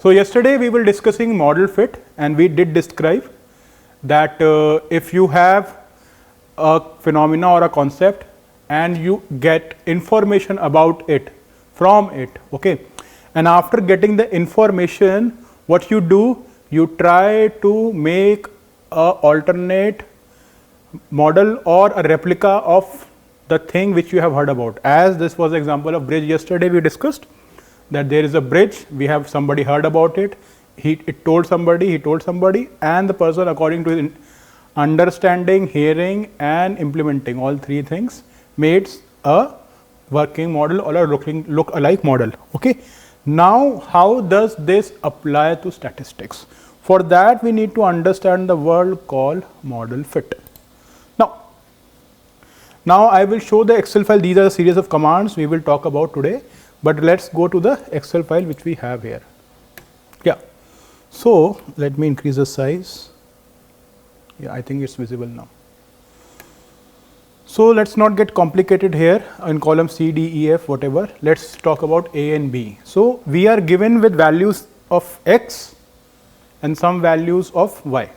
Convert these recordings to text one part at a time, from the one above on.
So yesterday we were discussing model fit, and we did describe that if you have a phenomena or a concept and you get information about it from it, okay, and after getting the information, what you do, you try to make a alternate model or a replica of the thing which you have heard about. As this was example of bridge, yesterday we discussed that there is a bridge, we have somebody heard about it, he told somebody, and the person, according to his understanding, hearing and implementing, all three things, made a working model or a look-alike model. Okay. Now, how does this apply to statistics? For that, we need to understand the word called model fit. Now I will show the Excel file. These are a series of commands we will talk about today, but let's go to the Excel file which we have here. Yeah. So let me increase the size. Yeah, I think it's visible now. So let's not get complicated here in column C, D, E, F, whatever. Let's talk about A and B. So we are given with values of X and some values of Y.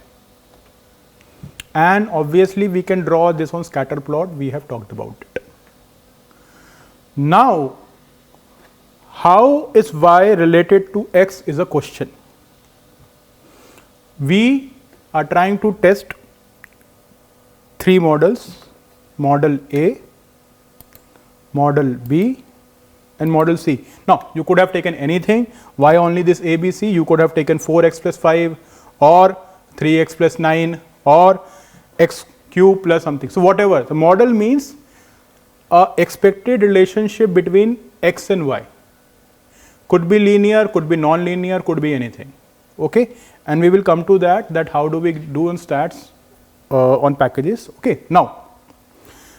And obviously we can draw this on scatter plot, we have talked about it. Now, how is Y related to X is a question. We are trying to test three models, model A, model B and model C. Now, you could have taken anything, why only this A, B, C? You could have taken 4x plus 5 or 3x plus 9 or x cube plus something. So, whatever the model means, a expected relationship between x and y, could be linear, could be non-linear, could be anything. Okay, and we will come to that how do we do on stats on packages. Okay, now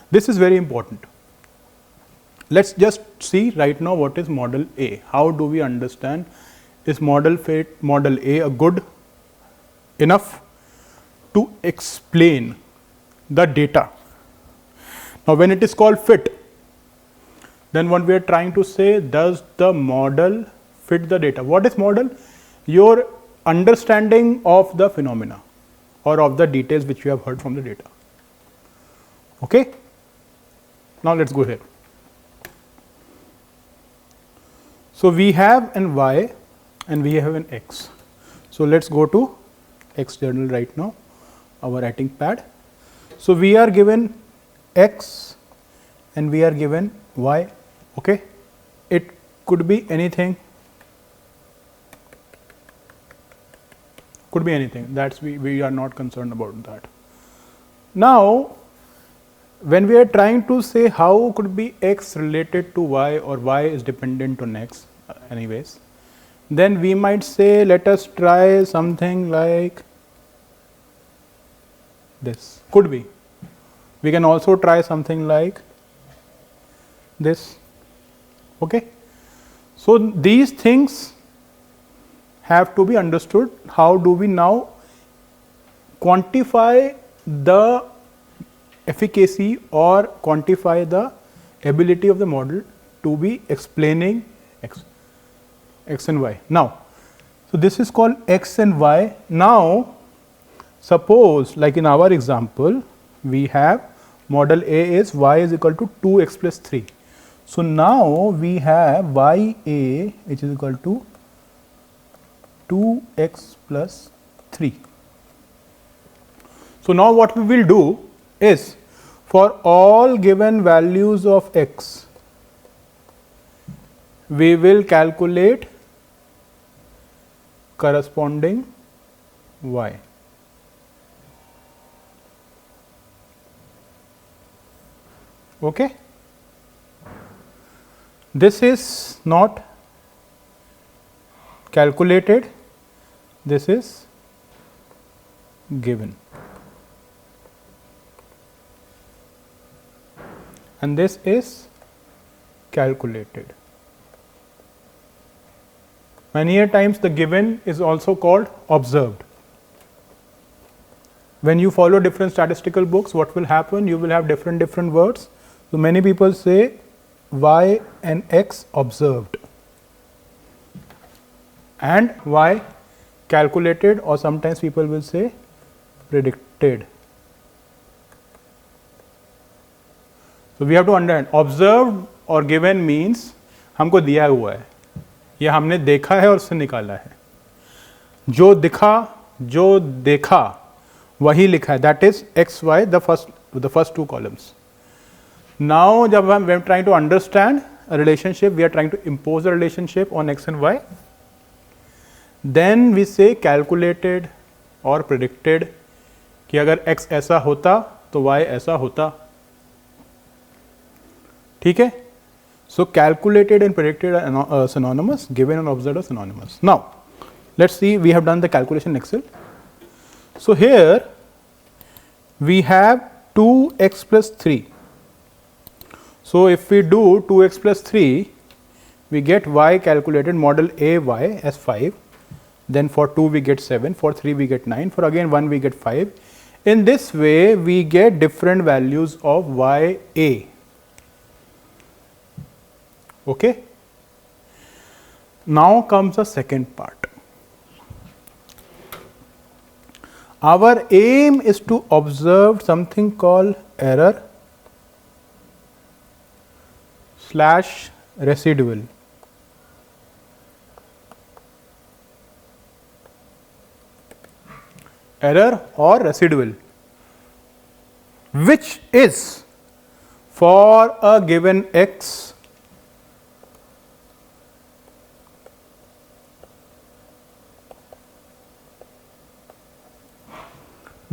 this is very important. Let's just see right now what is model A. How do we understand, is model A a good enough to explain the data? Now, when it is called fit, then what we are trying to say, does the model fit the data? What is model? Your understanding of the phenomena or of the details which you have heard from the data. Okay. Now, let us go here. So, we have an Y and we have an X. So, let us go to X journal right now, our writing pad. So, we are given X and we are given Y. Okay. It could be anything, that's we are not concerned about that. Now, when we are trying to say how could be X related to Y or Y is dependent on X anyways, then we might say, let us try something like this. Could be. We can also try something like this. Okay. So, these things have to be understood. How do we now quantify the efficacy or quantify the ability of the model to be explaining X and Y. Now, so this is called X and Y. Now, suppose like in our example, we have model A is Y is equal to 2x plus 3. So, now we have Y A which is equal to 2x plus 3. So, now what we will do is, for all given values of X, we will calculate corresponding Y. Okay. This is not calculated, this is given, and this is calculated. Many a times the given is also called observed. When you follow different statistical books, what will happen? You will have different words. So, many people say Y and X observed. and y calculated, or sometimes people will say predicted. So we have to understand observed or given means हमको दिया हुआ है, या हमने देखा है और उससे निकाला है. जो देखा वही लिखा है, that is x y, the first two columns. Now जब हम when trying to understand a relationship, we are trying to impose a relationship on x and y, then we say calculated or predicted कि अगर x ऐसा होता तो y ऐसा होता. ठीक है. So calculated and predicted are synonymous, given and observed are synonymous. Now let's see, we have done the calculation in Excel. So here we have 2x plus 3. So if we do 2x plus 3, we get y calculated model A y as 5, then for 2 we get 7, for 3 we get 9, for again 1 we get 5. In this way we get different values of y a. Okay. Now comes the second part. Our aim is to observe something called error / residual. Error or residual, which is for a given x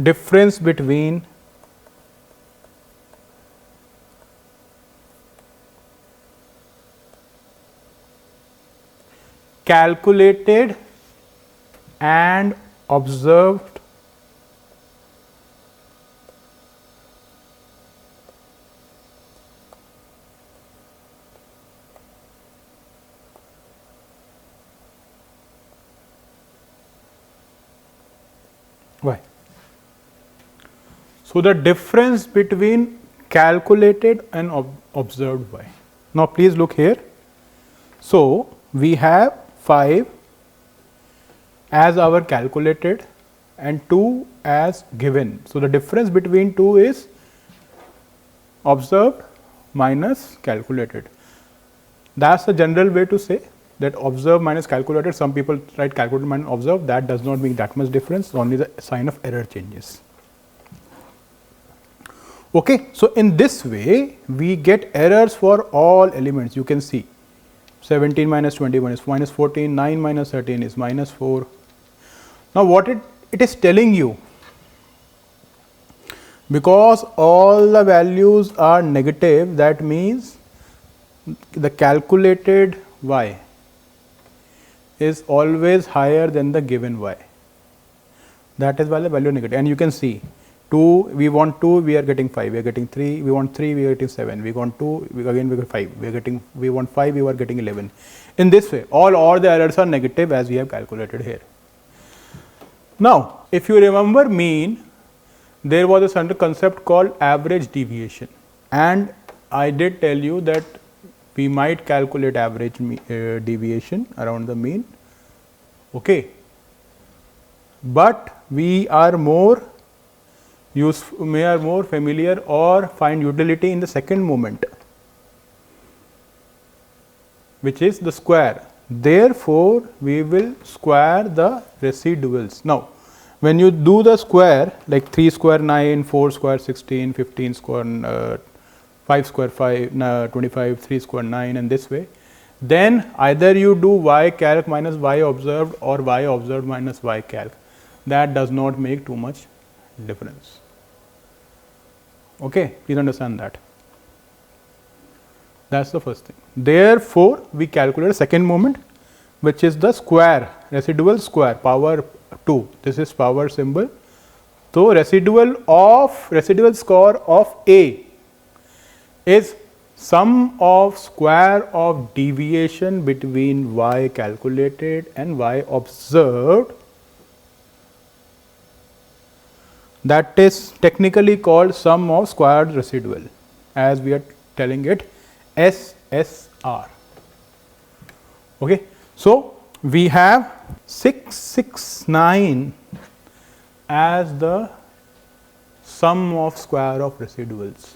difference between calculated and observed y. So the difference between calculated and observed y. Now please look here. So we have 5 as our calculated and 2 as given. So the difference between 2 is observed minus calculated. That's the general way to say that observed minus calculated. Some people write calculated minus observed. That does not make that much difference, only the sign of error changes. Okay, so in this way we get errors for all elements. You can see 17 minus 21 is minus 14, 9 minus 13 is minus 4. Now what it is telling you, because all the values are negative, that means the calculated y is always higher than the given y. That is why the value is negative. And you can see 2, we want 2, we are getting 5, we are getting 3, we want 3, we are getting 7, we want 2, we get 5, we want 5, we are getting 11. In this way, all the errors are negative as we have calculated here. Now, if you remember mean, there was a certain concept called average deviation, and I did tell you that we might calculate average deviation around the mean, okay, but we are more familiar or find utility in the second moment, which is the square. Therefore, we will square the residuals. Now, when you do the square, like 3 square 9, 4 square 16, 15 square 5 square 5, 25, 3 square 9, and this way, then either you do y calc minus y observed or y observed minus y calc. That does not make too much difference. Okay, please understand that. That's the first thing. Therefore, we calculate a second moment, which is the square, residual square, power 2. This is power symbol. So residual score of A is sum of square of deviation between y calculated and y observed. That is technically called sum of squared residual, as we are telling it SSR. Okay. So we have 669 as the sum of square of residuals.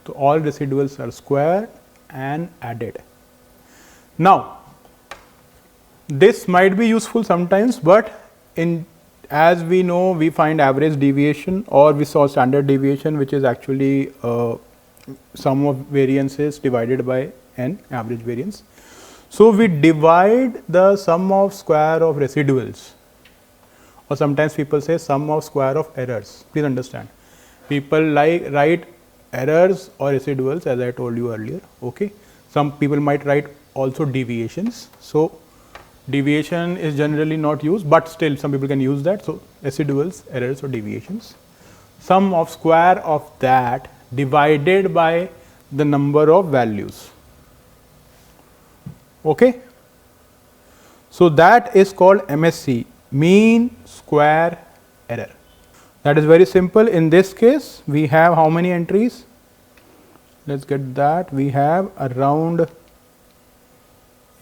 So, all residuals are squared and added. Now, this might be useful sometimes, but in as we know, we find average deviation, or we saw standard deviation, which is actually sum of variances divided by n, average variance. So, we divide the sum of square of residuals, or sometimes people say sum of square of errors. Please understand, people write errors or residuals, as I told you earlier. Okay, some people might write also deviations. So, deviation is generally not used, but still some people can use that. So, residuals, errors or deviations, sum of square of that divided by the number of values. Okay. So, that is called MSE, mean square error. That is very simple. In this case, we have how many entries? Let us get that. We have around,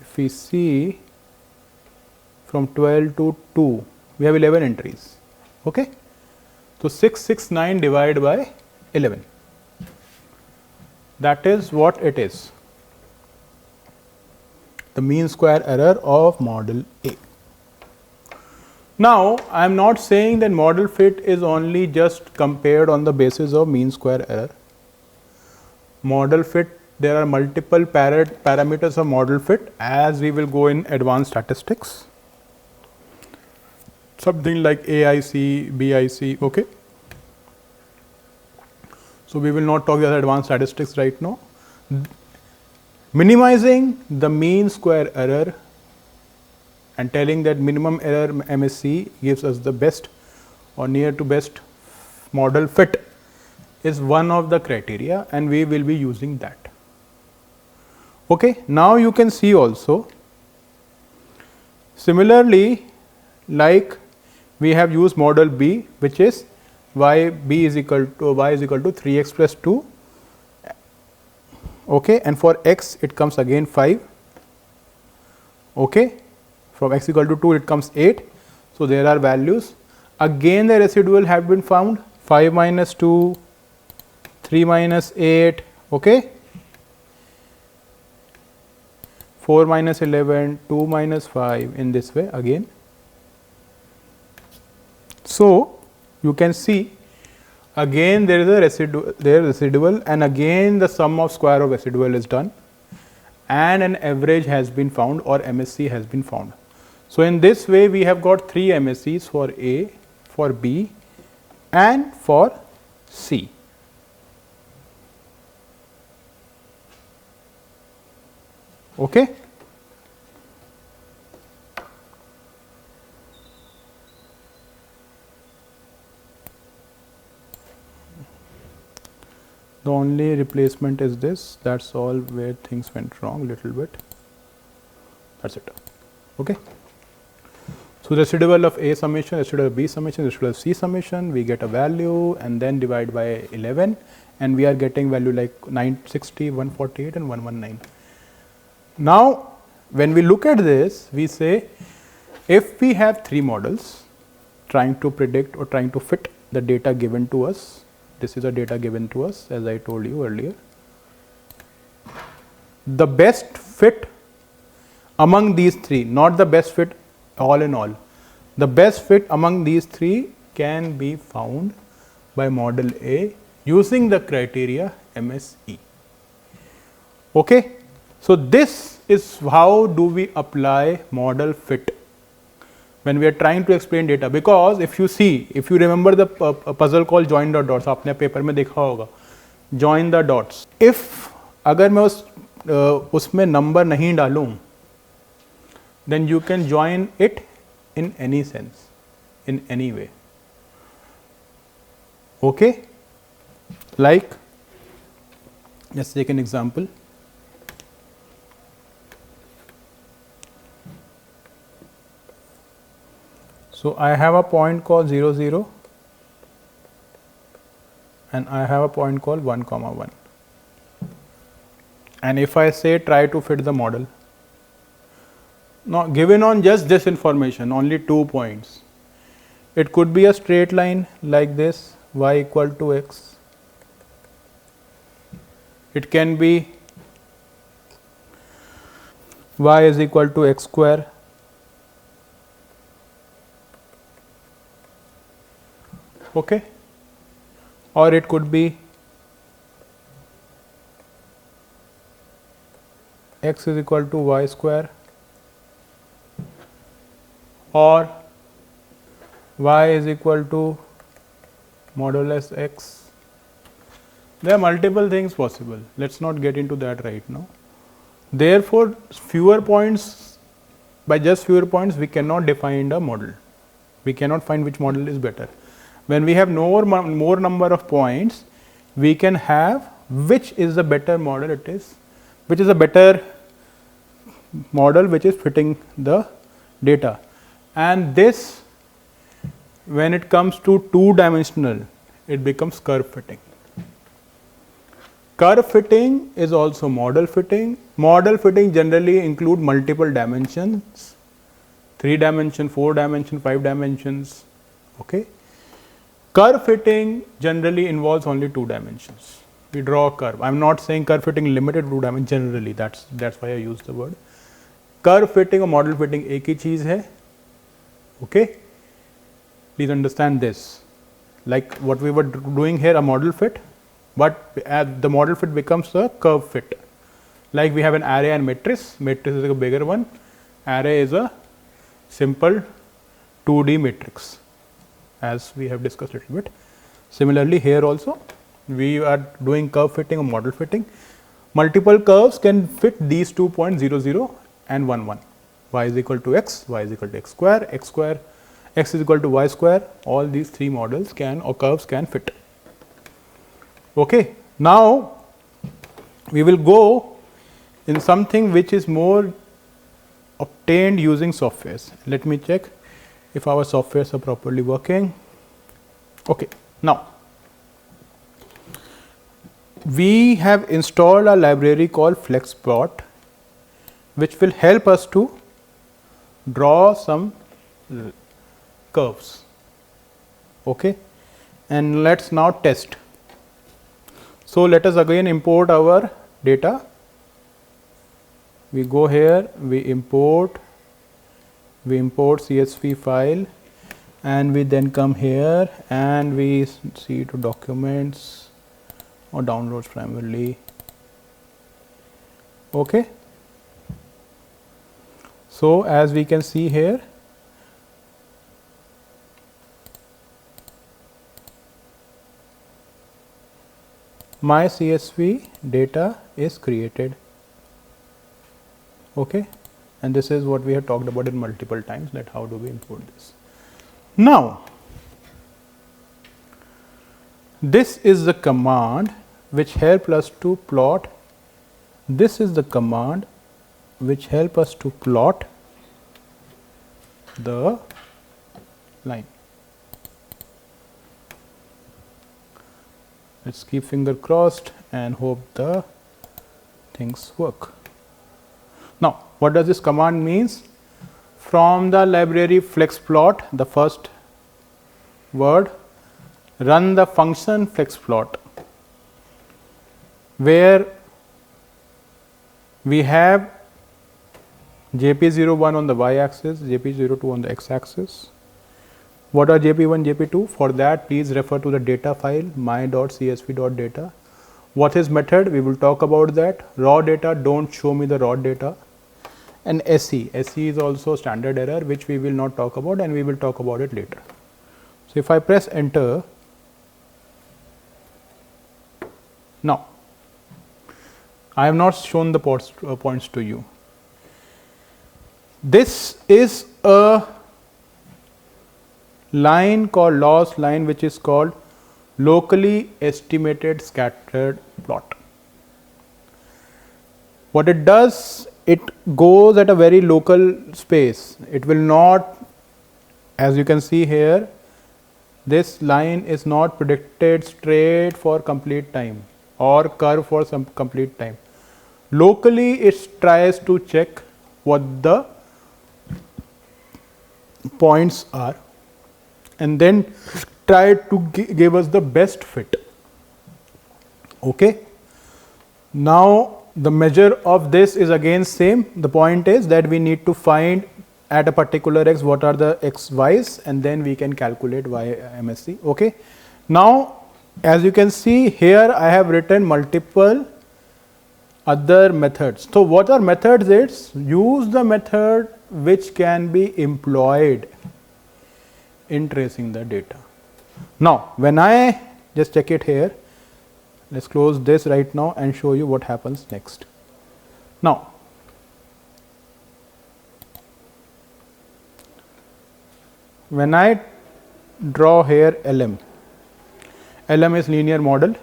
if we see from 12 to 2, we have 11 entries. Okay. So, 669 divided by 11. That is what it is, the mean square error of model A. Now, I am not saying that model fit is only just compared on the basis of mean square error. Model fit, there are multiple parameters of model fit, as we will go in advanced statistics, something like AIC, BIC. Okay. So, we will not talk about advanced statistics right now. Minimizing the mean square error and telling that minimum error MSE gives us the best or near to best model fit is one of the criteria, and we will be using that. Okay. Now, you can see also similarly, like we have used model B, which is y b is equal to 3x plus 2. Okay. And for x it comes again 5. Okay. From x equal to 2 it comes 8. So, there are values. Again the residual have been found, 5 minus 2, 3 minus 8, okay, 4 minus 11, 2 minus 5, in this way again. So, you can see again there is a residual, and again the sum of square of residual is done, and an average has been found, or MSE has been found. So, in this way we have got 3 MSEs for A, for B and for C. Okay. The only replacement is this, that is all where things went wrong little bit, that is it. Okay. So, residual of A summation, residual of B summation, residual of C summation, we get a value and then divide by 11, and we are getting value like 960, 148 and 119. Now, when we look at this, we say if we have 3 models trying to predict or trying to fit the data given to us, this is a data given to us, as I told you earlier, the best fit among these 3, not the best fit all in all, the best fit among these 3 can be found by model A using the criteria MSE. Okay. So, this is how do we apply model fit when we are trying to explain data, because if you see, if you remember the puzzle called join the dots, आपने paper में देखा होगा, join the dots. If अगर मैं उसमें number नहीं डालूं, then you can join it in any sense, in any way. Okay. Like, let's take an example. So, I have a point called 0 0 and I have a point called 1 comma 1, and if I say try to fit the model, Now, given on just this information, only 2 points, it could be a straight line like this, y equal to x. It can be y is equal to x square, okay, or it could be x is equal to y square, or y is equal to modulus x. There are multiple things possible. Let us not get into that right now. Therefore, fewer points, by just fewer points we cannot define a model. We cannot find which model is better. When we have more number of points, we can have which is the better model it is, which is a better model which is fitting the data. And this, when it comes to 2-dimensional, it becomes curve fitting. Curve fitting is also model fitting. Model fitting generally include multiple dimensions, 3 dimension, 4 dimension, 5 dimensions. Okay. Curve fitting generally involves only 2 dimensions. We draw a curve. I am not saying curve fitting limited to 2 dimensions, generally that's why I use the word. Curve fitting or model fitting एक ही चीज है. Okay. Please understand this. Like what we were doing here, a model fit, but the model fit becomes a curve fit. Like we have an array and matrix. Matrix is a bigger one. Array is a simple 2D matrix, as we have discussed a little bit. Similarly, here also we are doing curve fitting or model fitting. Multiple curves can fit these 2 points 0, 0 and 1, 1. Y is equal to x, y is equal to x square, x is equal to y square. All these 3 models can or curves can fit. Okay. Now, we will go in something which is more obtained using softwares. Let me check if our softwares are properly working. Okay. Now, we have installed a library called Flexplot, which will help us to draw some curves. Okay. And let us now test. So, let us again import our data. We go here, we import CSV file, and we then come here and we see to documents or downloads primarily. Okay. So, as we can see here, my CSV data is created. Okay. And this is what we have talked about in multiple times, that how do we import this. Now, this is the command which help us to plot. This is the command which help us to plot the line. Let's keep finger crossed and hope the things work. Now, what does this command means? From the library Flexplot, the first word, run the function Flexplot, where we have JP01 on the y axis, JP02 on the x axis. What are JP1, JP2? For that, please refer to the data file my.csv.data. What is method? We will talk about that. Raw data, don't show me the raw data. And SE is also standard error, which we will not talk about, and we will talk about it later. So, if I press enter, now I have not shown the points to you. This is a line called loss line, which is called locally estimated scattered plot. What it does, it goes at a very local space. It will not, as you can see here, this line is not predicted straight for complete time or curve for some complete time. Locally, it tries to check what the points are, and then try to give us the best fit. Okay. Now the measure of this is again same. The point is that we need to find at a particular x what are the x y's, and then we can calculate y MSE. Okay. Now as you can see here, I have written multiple other methods. So what are methods? It's use the method which can be employed in tracing the data. Now when I just check it here, let's close this right now and show you what happens next. Now when I draw here LM is linear model,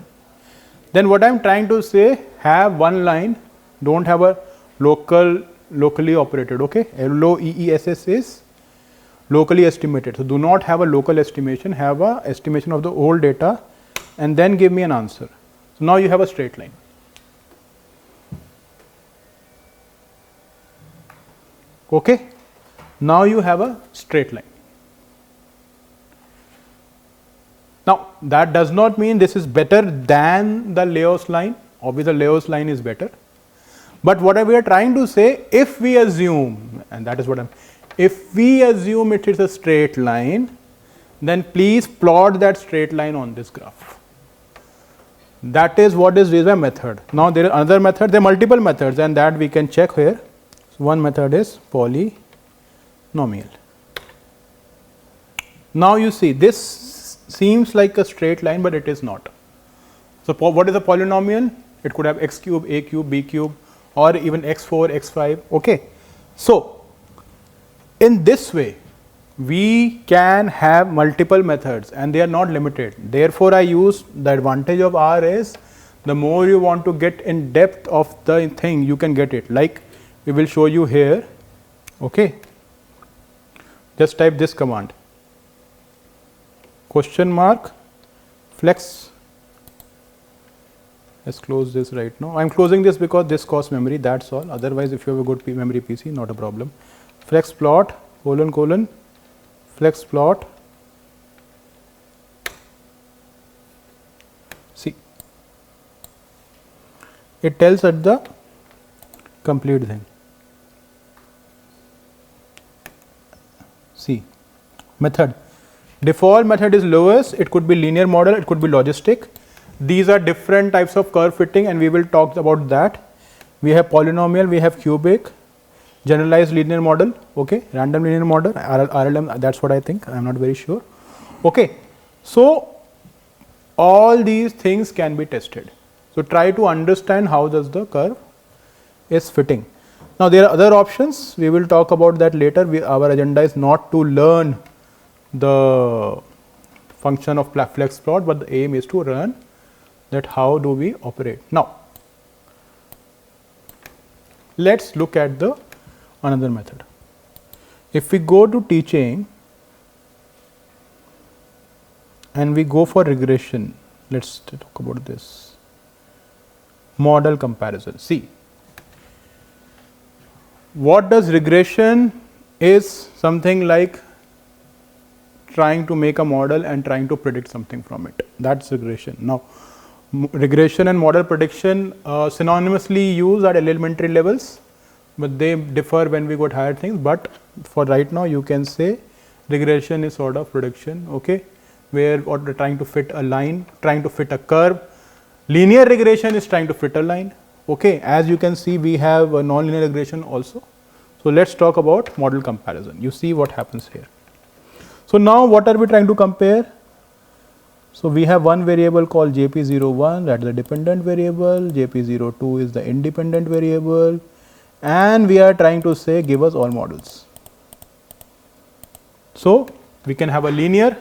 then what I am trying to say, have one line, don't have a locally operated. Okay, LOEESS is locally estimated. So do not have a local estimation, have a estimation of the whole data and then give me an answer. So now you have a straight line. Okay, now you have a straight line. Now that does not mean this is better than the Leo's line. Obviously, the Leo's line is better. But what we are trying to say, if we assume, and that is what if we assume it is a straight line, then please plot that straight line on this graph. That is what is the method. Now there is another method. There are multiple methods, and that we can check here. So one method is polynomial. Now you see this seems like a straight line, but it is not. So what is a polynomial? It could have x cube, a cube, b cube, or even x4, x5. Okay. So in this way we can have multiple methods and they are not limited. Therefore I use the advantage of R is the more you want to get in depth of the thing, you can get it. Like we will show you here. Okay. Just type this command, question mark flex. Let's close this right now. I am closing this because this costs memory, that's all. Otherwise, if you have a good memory PC, not a problem. Flexplot colon Flexplot. See, it tells at the complete thing. See, method. Default method is lowest. It could be linear model, it could be logistic. These are different types of curve fitting and we will talk about that. We have polynomial, we have cubic, generalized linear model, okay, random linear model, RLM, that's what I think, I am not very sure. Okay. So all these things can be tested. So try to understand how does the curve is fitting. Now there are other options, we will talk about that later. Our agenda is not to learn the function of Flexplot, but the aim is to learn that how do we operate. Now let's look at the another method. If we go to teaching and we go for regression, let's talk about this model comparison. See, what does regression is? Something like trying to make a model and trying to predict something from it. That's regression. Now regression and model prediction synonymously used at elementary levels, but they differ when we got higher things. But for right now you can say regression is sort of prediction, okay, where what we're trying to fit a line, trying to fit a curve. Linear regression is trying to fit a line, okay. As you can see, we have a non-linear regression also. So let's talk about model comparison. You see what happens here. So now what are we trying to compare? So we have one variable called JP01, that is the dependent variable, JP02 is the independent variable, and we are trying to say give us all models. So we can have a linear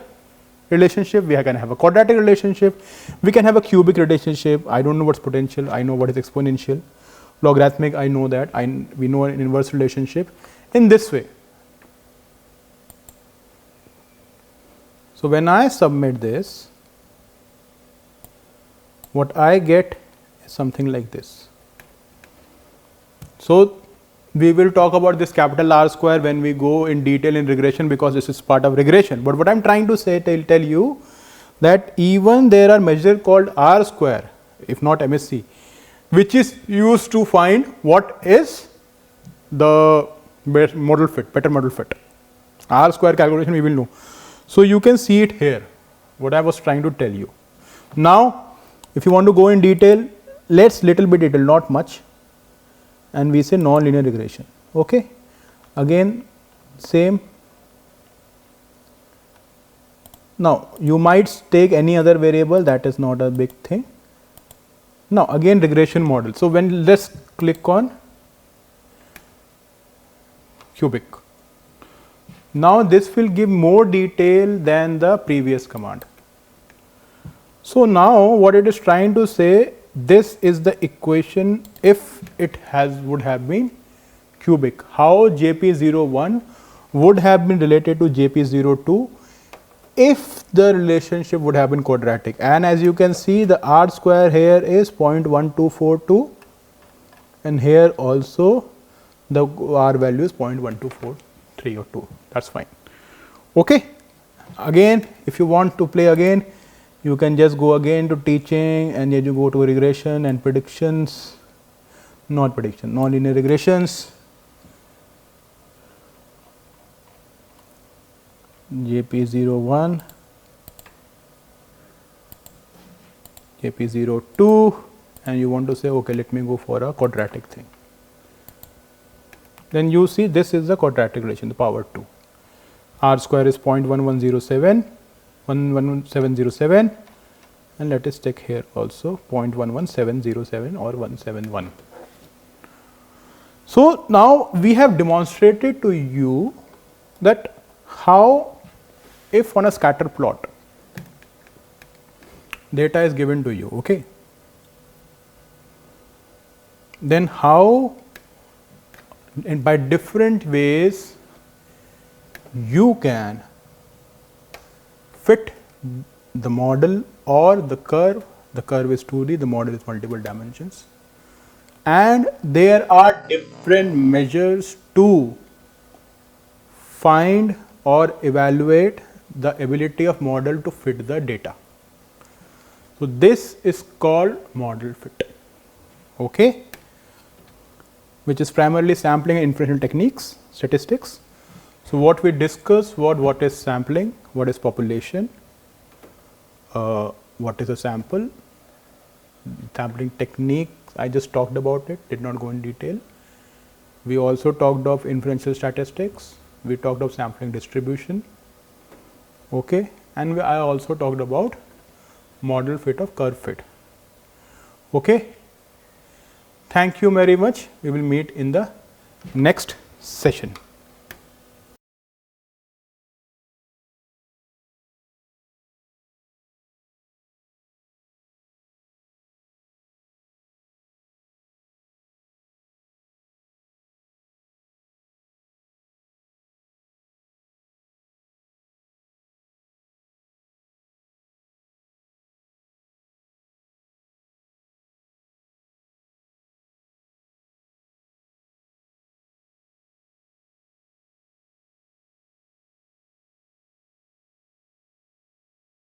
relationship, we can have a quadratic relationship, we can have a cubic relationship. I don't know what's potential, I know what is exponential. Logarithmic, I know that, we know an inverse relationship in this way. So when I submit this, what I get is something like this. So We will talk about this capital R square when we go in detail in regression, because this is part of regression. But what I am trying to say, tell you that even there are measures called R square, if not MSC, which is used to find what is the best model fit, better model fit. R square calculation we will know. So you can see it here, what I was trying to tell you. Now, if you want to go in detail, let's little bit detail, not much, and we say non-linear regression. Okay, again same. Now you might take any other variable, that is not a big thing. Now again regression model. So when let's click on cubic. Now this will give more detail than the previous command. So now what it is trying to say, this is the equation if it would have been cubic. How JP01 would have been related to JP02 if the relationship would have been quadratic. And as you can see, the R square here is 0.1242 and here also the R value is 0.1243 or 2. That's fine. Okay. Again, if you want to play again, you can just go again to teaching and then you go to regression and predictions, not prediction, non-linear regressions, JP01, JP02, and you want to say, okay, let me go for a quadratic thing. Then you see this is the quadratic relation, the power 2. R square is 0.1107, 11707, and let us take here also 0.11707 or 171. So now we have demonstrated to you that how, if on a scatter plot data is given to you, okay, then how and by different ways you can fit the model or the curve. The curve is 2D, the model is multiple dimensions, and there are different measures to find or evaluate the ability of model to fit the data. So this is called model fit, okay, which is primarily sampling and inferential techniques, statistics. So what we discussed, what is sampling, what is population, what is a sample, sampling technique, I just talked about it, did not go in detail. We also talked of inferential statistics, we talked of sampling distribution, okay, and I also talked about model fit of curve fit, okay. Thank you very much. We will meet in the next session.